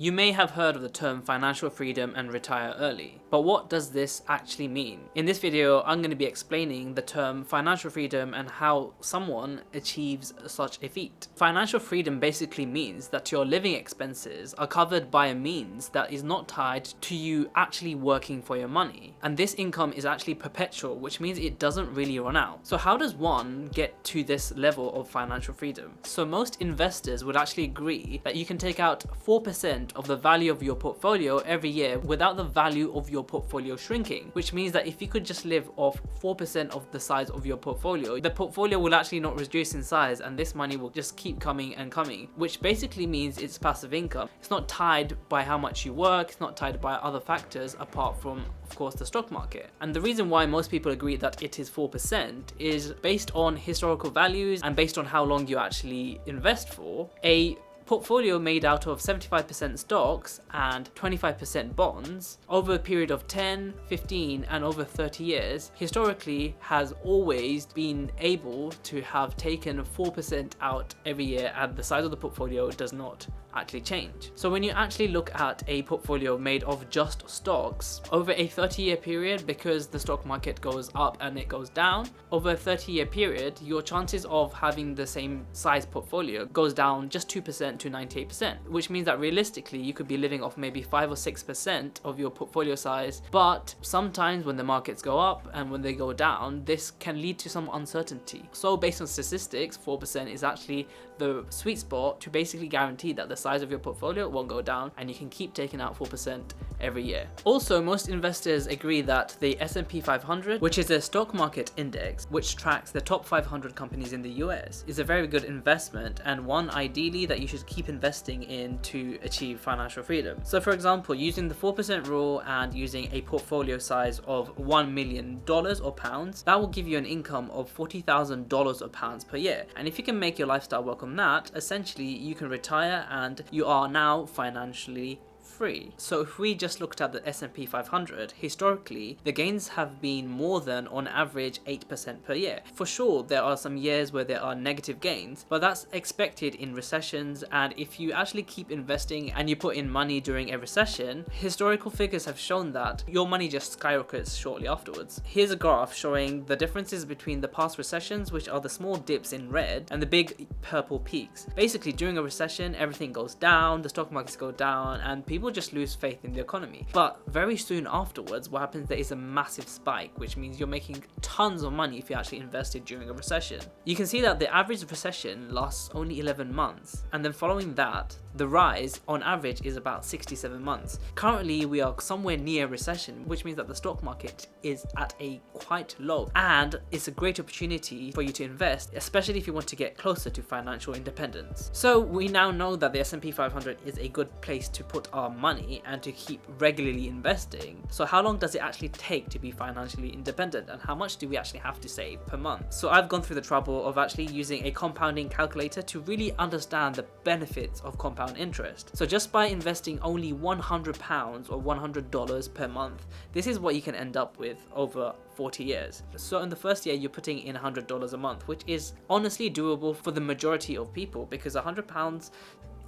You may have heard of the term financial freedom and retire early, but what does this actually mean? In this video, I'm going to be explaining the term financial freedom and how someone achieves such a feat. Financial freedom basically means that your living expenses are covered by a means that is not tied to you actually working for your money. And this income is actually perpetual, which means it doesn't really run out. So how does one get to this level of financial freedom? So most investors would actually agree that you can take out 4% of the value of your portfolio every year without the value of your portfolio shrinking, which means that if you could just live off 4% of the size of your portfolio, the portfolio will actually not reduce in size and this money will just keep coming and coming, which basically means it's passive income. It's not tied by how much you work, it's not tied by other factors apart from, of course, the stock market. And the reason why most people agree that it is 4% is based on historical values and based on how long you actually invest for. A portfolio made out of 75% stocks and 25% bonds over a period of 10, 15 and over 30 years historically has always been able to have taken 4% out every year, and the size of the portfolio does not actually change. So when you actually look at a portfolio made of just stocks over a 30-year period, because the stock market goes up and it goes down, over a 30-year period your chances of having the same size portfolio goes down just 2% to 98%, which means that realistically you could be living off maybe 5 or 6% of your portfolio size. But sometimes when the markets go up and when they go down, this can lead to some uncertainty. So based on statistics, 4% is actually the sweet spot to basically guarantee that the size of your portfolio won't go down and you can keep taking out 4% every year. Also, most investors agree that the S&P 500, which is a stock market index which tracks the top 500 companies in the US, is a very good investment and one ideally that you should keep investing in to achieve financial freedom. So for example, using the 4% rule and using a portfolio size of $1 million or pounds, that will give you an income of $40,000 or pounds per year. And if you can make your lifestyle work on that, essentially you can retire and you are now financially free. So if we just looked at the S&P 500, historically the gains have been more than on average 8% per year. For sure there are some years where there are negative gains, but that's expected in recessions, and if you actually keep investing and you put in money during a recession, historical figures have shown that your money just skyrockets shortly afterwards. Here's a graph showing the differences between the past recessions, which are the small dips in red, and the big purple peaks. Basically during a recession everything goes down, the stock markets go down and people just lose faith in the economy. But very soon afterwards what happens, there is a massive spike, which means you're making tons of money if you actually invested during a recession. You can see that the average recession lasts only 11 months, and then following that the rise on average is about 67 months. Currently we are somewhere near recession, which means that the stock market is at a quite low, and it's a great opportunity for you to invest, especially if you want to get closer to financial independence. So we now know that the S&P 500 is a good place to put our money and to keep regularly investing. So how long does it actually take to be financially independent, and how much do we actually have to save per month? So I've gone through the trouble of actually using a compounding calculator to really understand the benefits of compound interest. So just by investing only £100 or $100 per month, this is what you can end up with over 40 years. So in the first year you're putting in $100 a month, which is honestly doable for the majority of people, because £100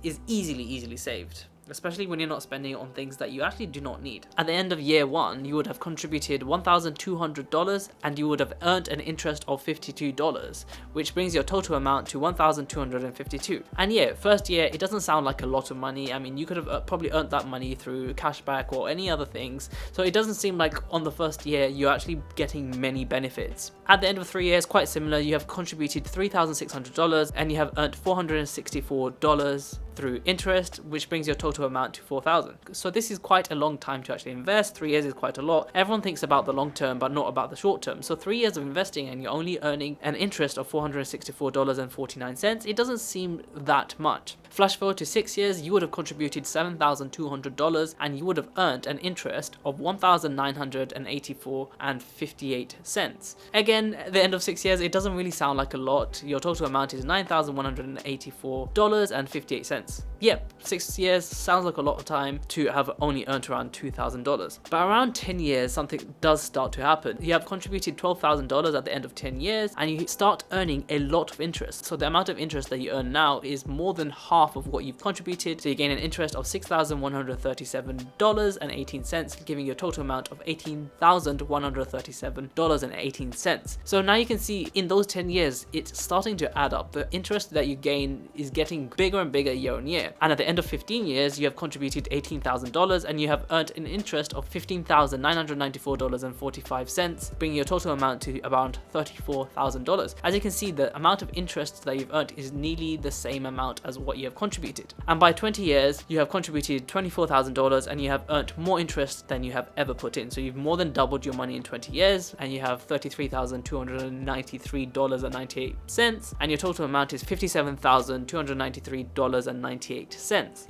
is easily saved, especially when you're not spending it on things that you actually do not need. At the end of year one, you would have contributed $1,200 and you would have earned an interest of $52, which brings your total amount to $1,252. And yeah, first year, it doesn't sound like a lot of money. I mean, you could have probably earned that money through cashback or any other things. So it doesn't seem like on the first year, you're actually getting many benefits. At the end of 3 years, quite similar, you have contributed $3,600 and you have earned $464 through interest, which brings your total amount to $4,000. So this is quite a long time to actually invest. 3 years is quite a lot. Everyone thinks about the long term but not about the short term. So 3 years of investing and you're only earning an interest of $464.49. It doesn't seem that much. Flash forward to 6 years, you would have contributed $7,200 and you would have earned an interest of $1,984.58. Again, at the end of 6 years, it doesn't really sound like a lot. Your total amount is $9,184.58. Yep, 6 years sounds like a lot of time to have only earned around $2,000. But around 10 years, something does start to happen. You have contributed $12,000 at the end of 10 years, and you start earning a lot of interest. So the amount of interest that you earn now is more than half of what you've contributed. So you gain an interest of $6,137.18, giving you a total amount of $18,137.18. So now you can see in those 10 years, it's starting to add up. The interest that you gain is getting bigger and bigger year on year. And at the end of 15 years, you have contributed $18,000 and you have earned an interest of $15,994.45, bringing your total amount to around $34,000. As you can see, the amount of interest that you've earned is nearly the same amount as what you have contributed. And by 20 years, you have contributed $24,000 and you have earned more interest than you have ever put in. So you've more than doubled your money in 20 years and you have $33,293.98, and your total amount is $57,293.98.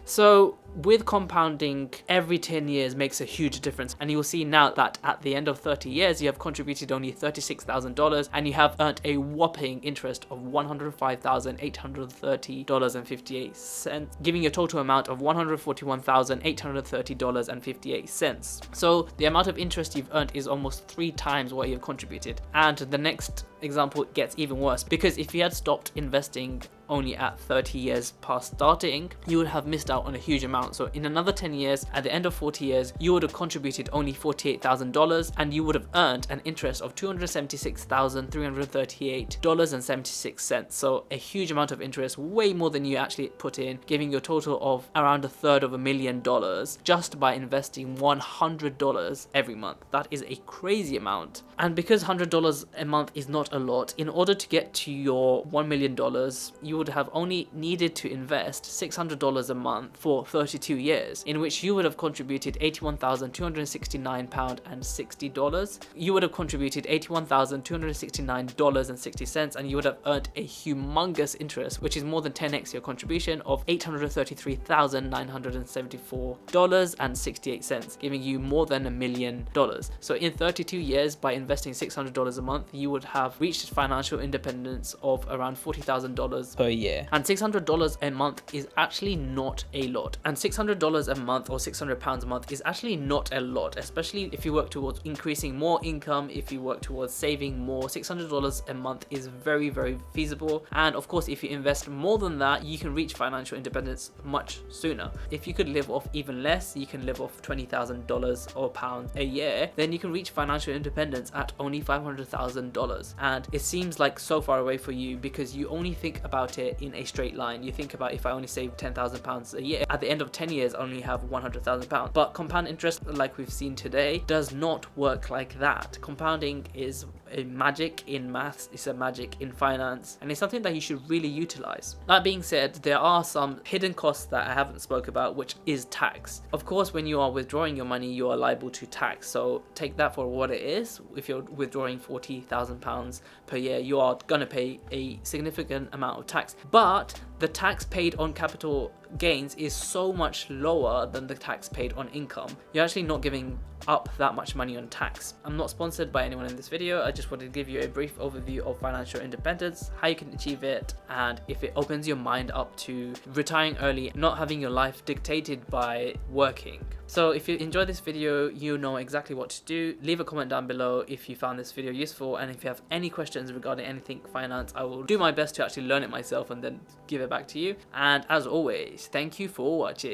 So with compounding, every 10 years makes a huge difference, and you will see now that at the end of 30 years you have contributed only $36,000 and you have earned a whopping interest of $105,830.58, giving you a total amount of $141,830.58. So the amount of interest you've earned is almost 3 times what you've contributed. And the next example gets even worse, because if you had stopped investing only at 30 years past starting, you would have missed out on a huge amount. So in another 10 years, at the end of 40 years, you would have contributed only $48,000 and you would have earned an interest of $276,338.76. So a huge amount of interest, way more than you actually put in, giving you a total of around $250,000 just by investing $100 every month. That is a crazy amount. And because $100 a month is not a lot, in order to get to your $1 million, you would have only needed to invest $600 a month for 32 years, in which you would have contributed £81,269.60. You would have contributed $81,269.60, and you would have earned a humongous interest, which is more than 10x your contribution of $833,974.68, giving you more than $1 million. So in 32 years, by investing $600 a month, you would have reached financial independence of around $40,000 per year. And $600 a month is actually not a lot. And $600 a month or £600 a month is actually not a lot, especially if you work towards increasing more income, if you work towards saving more. $600 a month is very, very feasible. And of course, if you invest more than that, you can reach financial independence much sooner. If you could live off even less, you can live off $20,000 or pounds a year, then you can reach financial independence at only $500,000. And it seems like so far away for you because you only think about it in a straight line. You think about, if I only save £10,000 a year, at the end of 10 years I only have £100,000. But compound interest, like we've seen today, does not work like that. Compounding is a magic in maths, it's a magic in finance, and it's something that you should really utilize. That being said, there are some hidden costs that I haven't spoke about, which is tax. Of course, when you are withdrawing your money, you are liable to tax, so take that for what it is. If you're withdrawing £40,000 per year, you are gonna pay a significant amount of tax, but the tax paid on capital gains is so much lower than the tax paid on income. You're actually not giving up that much money on tax. I'm not sponsored by anyone in this video. I just wanted to give you a brief overview of financial independence, how you can achieve it, and if it opens your mind up to retiring early, not having your life dictated by working. So if you enjoyed this video, you know exactly what to do. Leave a comment down below if you found this video useful, and if you have any questions regarding anything finance, I will do my best to actually learn it myself and then give it back to you. And as always, thank you for watching.